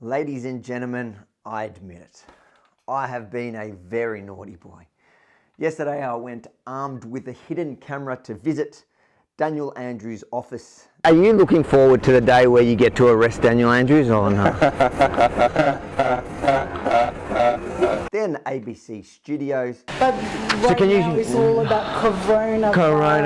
Ladies and gentlemen, I admit it. I have been a very naughty boy. Yesterday I went armed with a hidden camera to visit Daniel Andrews' office. Are you looking forward to the day where you get to arrest Daniel Andrews or no? Then ABC Studios. But right now it's all about coronavirus and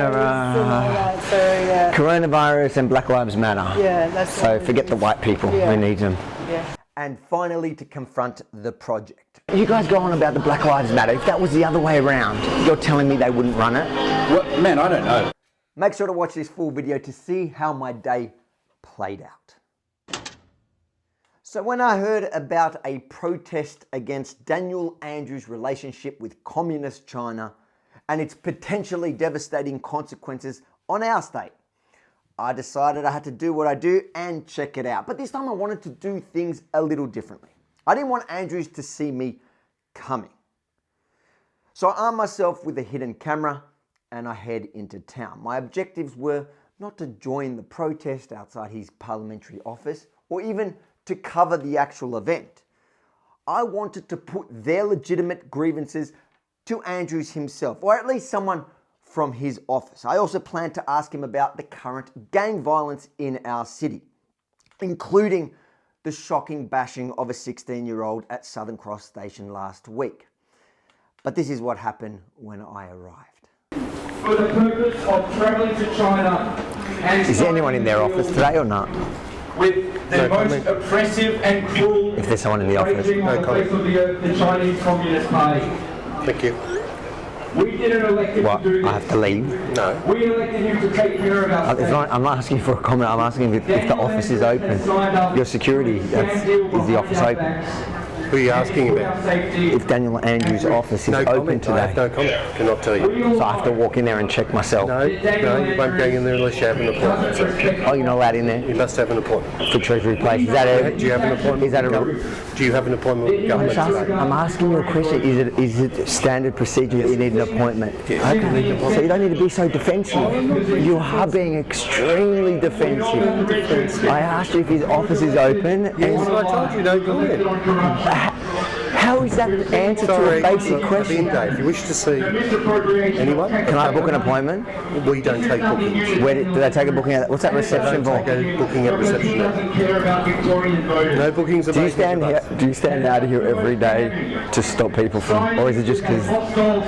all that, so yeah. Coronavirus and Black Lives Matter. Yeah, that's So forget the white people, we need them. Yeah. And finally to confront the project. You guys go on about the Black Lives Matter. If that was the other way around, you're telling me they wouldn't run it? Well, man, I don't know. Make sure to watch this full video to see how my day played out. So when I heard about a protest against Daniel Andrews' relationship with Communist China and its potentially devastating consequences on our state, I decided I had to do what I do and check it out. But this time I wanted to do things a little differently. I didn't want Andrews to see me coming. So I armed myself with a hidden camera and I head into town. My objectives were not to join the protest outside his parliamentary office or even to cover the actual event. I wanted to put their legitimate grievances to Andrews himself, or at least someone from his office. I also planned to ask him about the current gang violence in our city, including the shocking bashing of a 16-year-old at Southern Cross Station last week. But this is what happened when I arrived. For the purpose of travelling to China and is there anyone in their office today or not? With the most oppressive and cruel if there's someone in the office. regime on the face of the earth, the Chinese Communist Party. Thank you. We didn't elect him What? to do this. I have to leave? No. We elected him to take care of our state. I'm not asking for a comment. I'm asking if the office is open. Your security, is the office open? Who are you asking about? If Daniel Andrews' office is open comment. I today. have no comment. Cannot tell you. So I have to walk in there and check myself. No, you won't go in there unless you have an appointment. Sir. Oh, you're not allowed in there? You must have an appointment. For Treasury Place. Is that a... Do you have an appointment? Is that a... Do you have an appointment with the government today? I'm asking you a question. Is it standard procedure that you need an appointment? Yes. Okay. So you don't need to be so defensive. You are being extremely defensive. I asked you if his office is open. Yes, I told you, no, go ahead. How is that an answer to a basic question? If you wish to see anyone, Can I book an appointment? we don't take bookings. Where do they take a booking at? What's that reception for? Take a booking at reception. No bookings are Do you stand out here every day to stop people from, or is it just because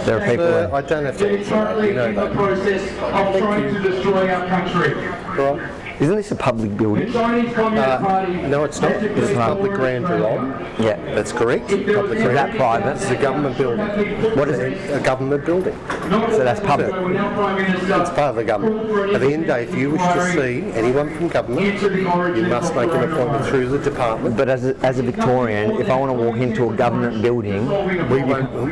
there are people? I don't have to answer that. You know in the that. process of trying to destroy our country. Right. Isn't this a public building? The Chinese Communist Party. No, it's not. It's a public ground you're on. Yeah. That's correct. Public Is that private? It's a government building. What is it? A government building. So that's public. It's part of the government. At the end of the day, if you wish to see anyone from government, you must make an appointment through the department. But as a Victorian, if I want to walk into a government building,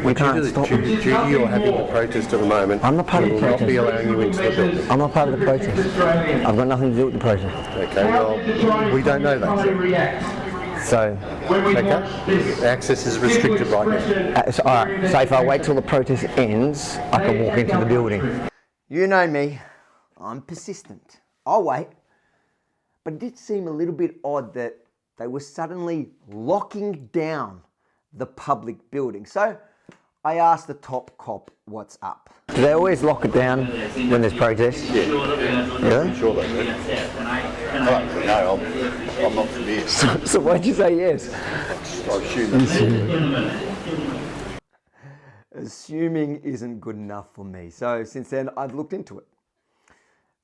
We can't stop me. Due to your having the protest at the moment, I'm not part of the we will not protest. be allowing you into the building. I'm not part of the protest. I've got nothing to do with the protest. Okay, well, we don't know that. So, Okay? Access is restricted right now. all right. So if I wait till the protest ends, I can walk into the building. You know me. I'm persistent. I'll wait. But it did seem a little bit odd that they were suddenly locking down the public building. So I asked the top cop what's up. Do they always lock it down when there's protests? Yeah. Really? Sure they do. No, I'm not familiar. So why'd you say yes? I assume Assuming isn't good enough for me. So since then, I've looked into it.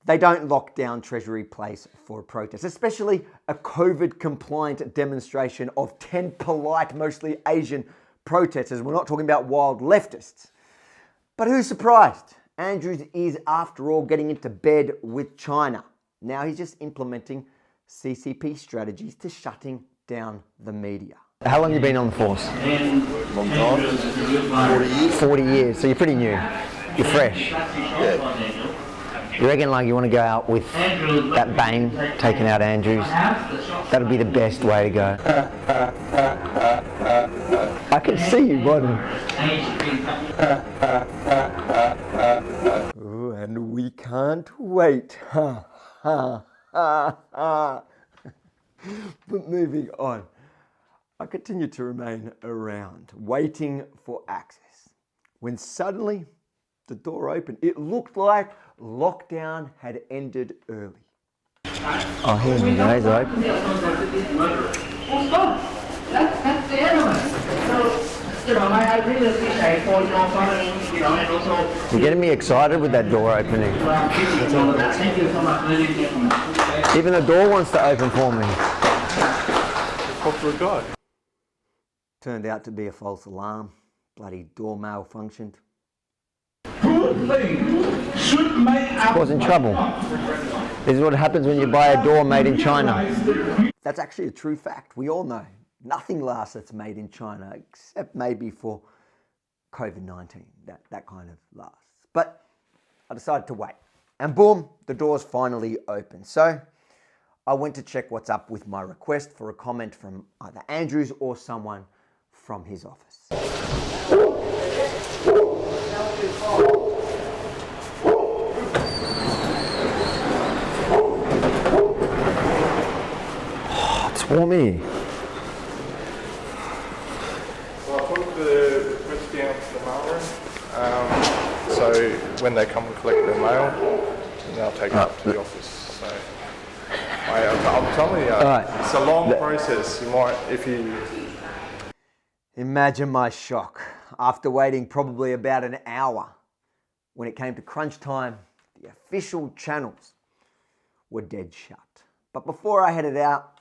They don't lock down Treasury Place for a protest, especially a COVID-compliant demonstration of 10 polite, mostly Asian protesters. We're not talking about wild leftists. But who's surprised? Andrews is, after all, getting into bed with China. Now he's just implementing CCP strategies to shutting down the media. How long have you been on the force? long time. 40 years. 40 years, so you're pretty new. You're fresh. Yeah. You reckon like you want to go out with that bang, taking out Andrews? That'll be the best way to go. I can see you, buddy. Ooh, and we can't wait. But moving on. I continued to remain around, waiting for access, when suddenly the door opened. It looked like lockdown had ended early. Oh, here we go, it's open. That's the end of it. So, I really appreciate for your following, and also... You're getting me excited with that door opening. Thank you so much, ladies and gentlemen. Even the door wants to open for me. Turned out to be a false alarm. Bloody door malfunctioned. Good thing should make up. Causing trouble. This is what happens when you buy a door made in China. That's actually a true fact. We all know nothing lasts that's made in China, except maybe for COVID-19. That kind of lasts. But I decided to wait. And boom, the doors finally opened. So I went to check what's up with my request for a comment from either Andrews or someone from his office. It's warm here. So I put the request down to the mail room. So when they come and collect their mail, they'll take it up to the office. So I'm telling you, it's a long process. You might, if you... Imagine my shock after waiting probably about an hour. When it came to crunch time, the official channels were dead shut. But before I headed out,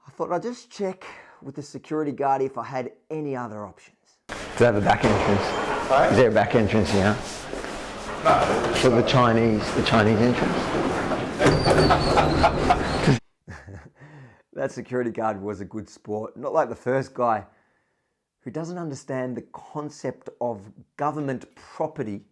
I thought I'd just check with the security guard if I had any other options. Does it have a back entrance? Is there a back entrance here? No. For the Chinese entrance? That security guard was a good sport, not like the first guy who doesn't understand the concept of government property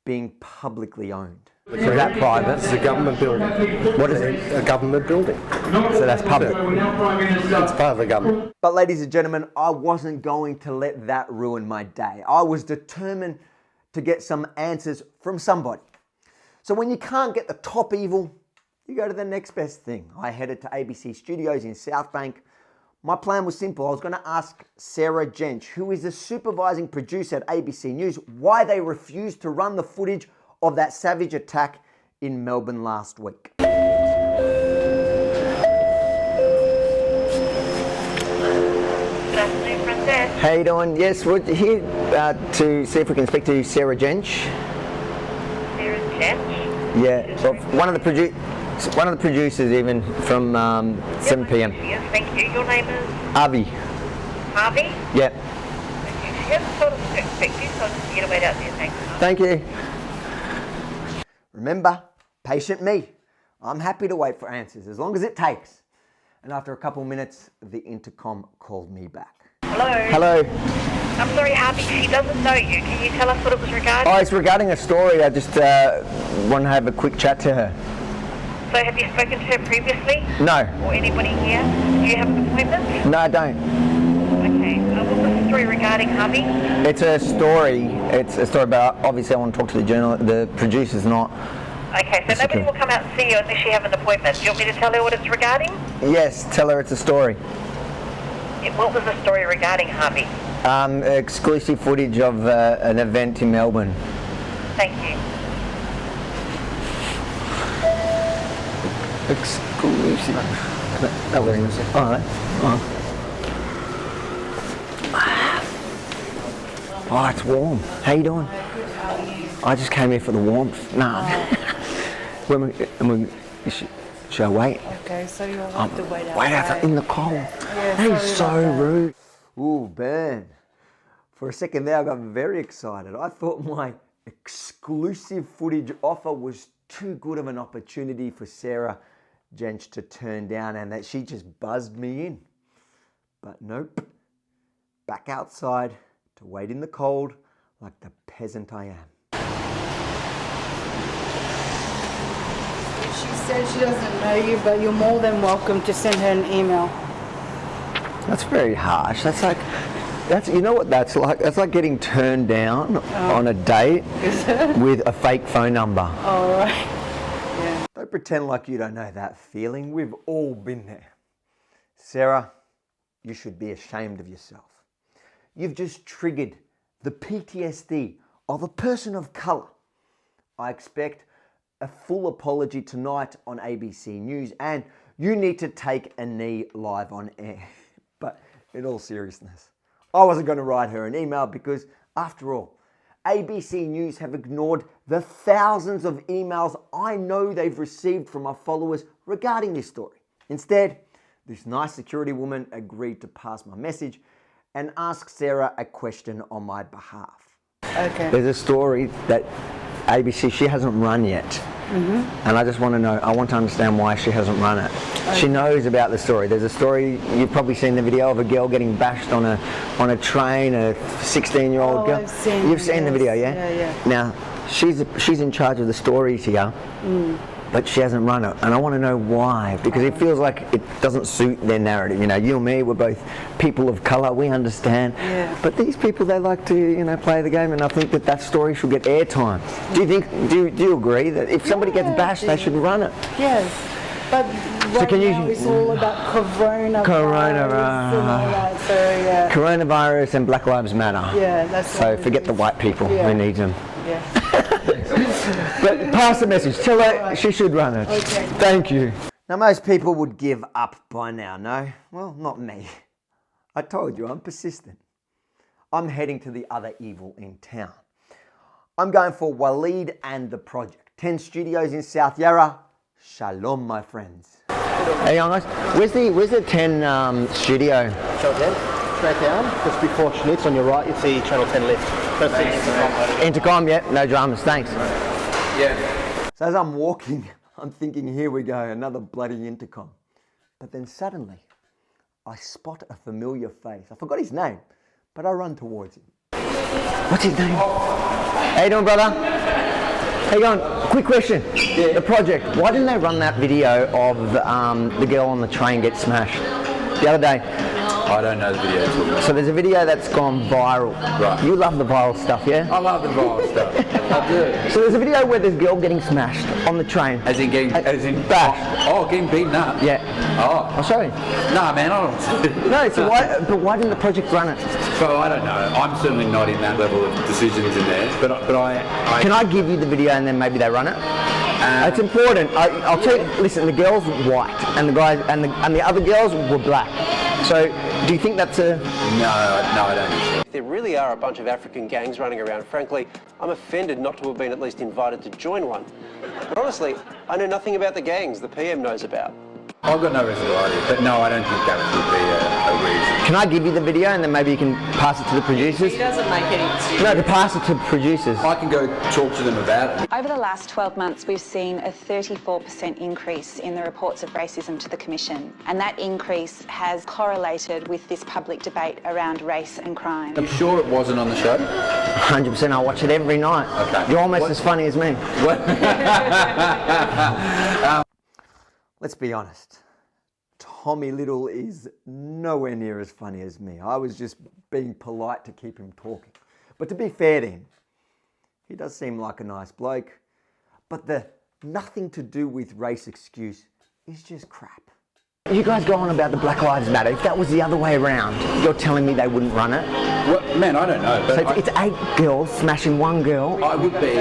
being publicly owned. So that private? It's a government building. What is it? A government building. So that's public? It's part of the government. But ladies and gentlemen, I wasn't going to let that ruin my day. I was determined to get some answers from somebody. So when you can't get the top evil, you go to the next best thing. I headed to ABC Studios in South Bank. My plan was simple. I was going to ask Sarah Jench, who is the supervising producer at ABC News, why they refused to run the footage of that savage attack in Melbourne last week. How you doing? Yes, we're here to see if we can speak to Sarah Jench. Sarah Jench? Yeah, well, one of the producers even from 7 p.m. Yes, thank you. Your name is? Avi. Harvey? Yeah. Okay, she hasn't told us to expect you, so I'll just get her wait out there. Thanks. Thank you. Remember, patient me. I'm happy to wait for answers as long as it takes. And after a couple minutes, the intercom called me back. Hello? Hello. I'm sorry, Harvey, she doesn't know you. Can you tell us what it was regarding? Oh, it's regarding a story. I just want to have a quick chat to her. So have you spoken to her previously? No. Or anybody here? Do you have an appointment? No, I don't. Okay. What was the story regarding, Harvey? It's a story. It's a story about. Obviously, I want to talk to the producers, not. Okay, so nobody will come out and see you unless you have an appointment. Do you want me to tell her what it's regarding? Yes, tell her it's a story. What was the story regarding, Harvey? Exclusive footage of an event in Melbourne. Thank you. Exclusive. That was all right. Oh, it's warm. How you doing? I just came here for the warmth. Nah. Should I wait? Okay, so you'll have to wait outside. Wait outside in the cold. Yeah, That is so sorry about that. rude. Ooh, Ben. For a second there, I got very excited. I thought my exclusive footage offer was too good of an opportunity for Sarah Jench to turn down and that she just buzzed me in. But nope. Back outside to wait in the cold like the peasant I am. She said she doesn't know you, but you're more than welcome to send her an email. That's very harsh. You know what that's like? That's like getting turned down on a date with a fake phone number. All right. Yeah. Don't pretend like you don't know that feeling. We've all been there. Sarah, you should be ashamed of yourself. You've just triggered the PTSD of a person of colour. I expect a full apology tonight on ABC News, and you need to take a knee live on air. But in all seriousness, I wasn't going to write her an email because, after all, ABC News have ignored the thousands of emails I know they've received from my followers regarding this story. Instead, this nice security woman agreed to pass my message and ask Sarah a question on my behalf. Okay. There's a story that ABC, she hasn't run yet. And I just want to know, I want to understand why she hasn't run it. Okay. She knows about the story. There's a story, you've probably seen the video of a girl getting bashed on a train, a 16-year-old girl. I've seen, You've seen the video, yeah? Yeah. Now, she's in charge of the stories here, but she hasn't run it. And I want to know why, because it feels like it doesn't suit their narrative. You know, you and me, we're both people of colour, we understand. Yeah. But these people, they like to, you know, play the game, and I think that story should get airtime. Do you agree that if somebody gets bashed, they should run it? Yes. But right now it's all about coronavirus and all that, so yeah. Coronavirus and Black Lives Matter. Yeah, that's so forget the white people, we need them. Yeah. But pass the message, tell her she should run it. Okay. Thank you. Now, most people would give up by now, no? Well, not me. I told you, I'm persistent. I'm heading to the other evil in town. I'm going for Waleed and the Project. 10 studios in South Yarra. Shalom, my friends. Hey guys, where's the 10 studio? Channel 10, straight down, just before Schnitz on your right, you see Channel 10 lift. Intercom, yeah, no dramas, thanks. Yeah. So as I'm walking, I'm thinking, here we go, another bloody intercom. But then suddenly, I spot a familiar face. I forgot his name, but I run towards him. What's his name? How you doing, brother? How you going? Quick question. Yeah. The Project, why didn't they run that video of the girl on the train get smashed the other day? I don't know the video. So there's a video that's gone viral. Right. You love the viral stuff, yeah? I love the viral stuff. I do. So there's a video where this girl getting smashed on the train. As in bashed. Oh, getting beaten up. Yeah. Oh. I'll show you. Nah, man, I don't. No, so why didn't the Project run it? So I don't know. I'm certainly not in that level of decisions in there. But I Can I give you the video and then maybe they run it? It's important. I'll tell you. Listen, the girl's white and the guys and the other girls were black. So do you think that's a? No, I don't think so. There really are a bunch of African gangs running around. Frankly, I'm offended not to have been at least invited to join one. But honestly, I know nothing about the gangs the PM knows about. I've got no reason to lie to you, but no, I don't think that would be a reason. Can I give you the video and then maybe you can pass it to the producers? He doesn't make any decisions. No, to pass it to the producers. I can go talk to them about it. Over the last 12 months, we've seen a 34% increase in the reports of racism to the Commission. And that increase has correlated with this public debate around race and crime. Are you sure it wasn't on the show? 100%, I watch it every night. Okay. You're almost as funny as me. What? Let's be honest. Tommy Little is nowhere near as funny as me. I was just being polite to keep him talking. But to be fair to him, he does seem like a nice bloke. But the nothing to do with race excuse is just crap. You guys go on about the Black Lives Matter. If that was the other way around, you're telling me they wouldn't run it? Well, man, I don't know. But so it's 8 girls smashing 1 girl. I would be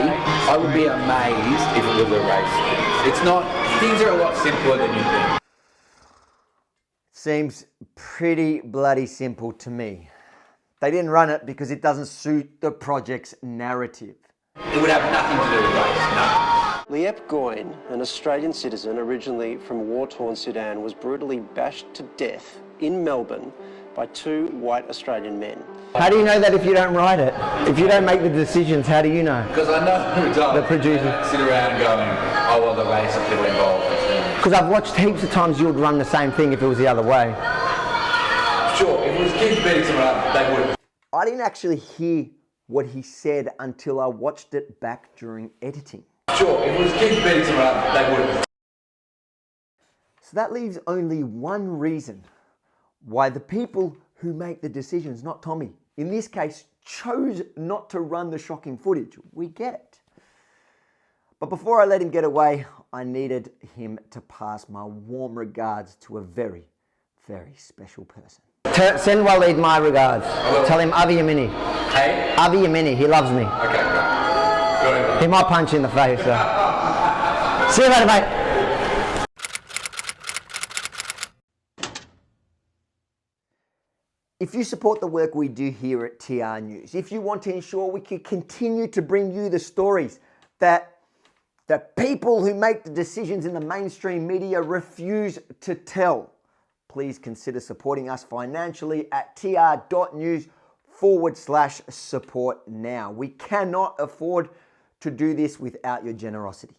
amazed if it was a race thing. It's not. Things are a lot simpler than you think. Seems pretty bloody simple to me. They didn't run it because it doesn't suit the project's narrative. It would have nothing to do with race, no. Liep Goyne, an Australian citizen originally from war-torn Sudan, was brutally bashed to death in Melbourne by 2 white Australian men. How do you know that if you don't write it? If you don't make the decisions, how do you know? Because I know the producer sit around going, oh well, the race of people involved. Because I've watched heaps of times you would run the same thing if it was the other way. Sure, if it was kids beating someone up, they would. I didn't actually hear what he said until I watched it back during editing. Sure, if it was kids beating someone up, they would. So that leaves only one reason why the people who make the decisions, not Tommy, in this case, chose not to run the shocking footage. We get it. But before I let him get away, I needed him to pass my warm regards to a very, very special person. Send Waleed my regards. Tell him Avi Yamini. Hey? Avi Yamini, he loves me. Okay, good. He might punch you in the face. So. See you later, mate. If you support the work we do here at TR News, if you want to ensure we can continue to bring you the stories that the people who make the decisions in the mainstream media refuse to tell, please consider supporting us financially at tr.news/support now. We cannot afford to do this without your generosity.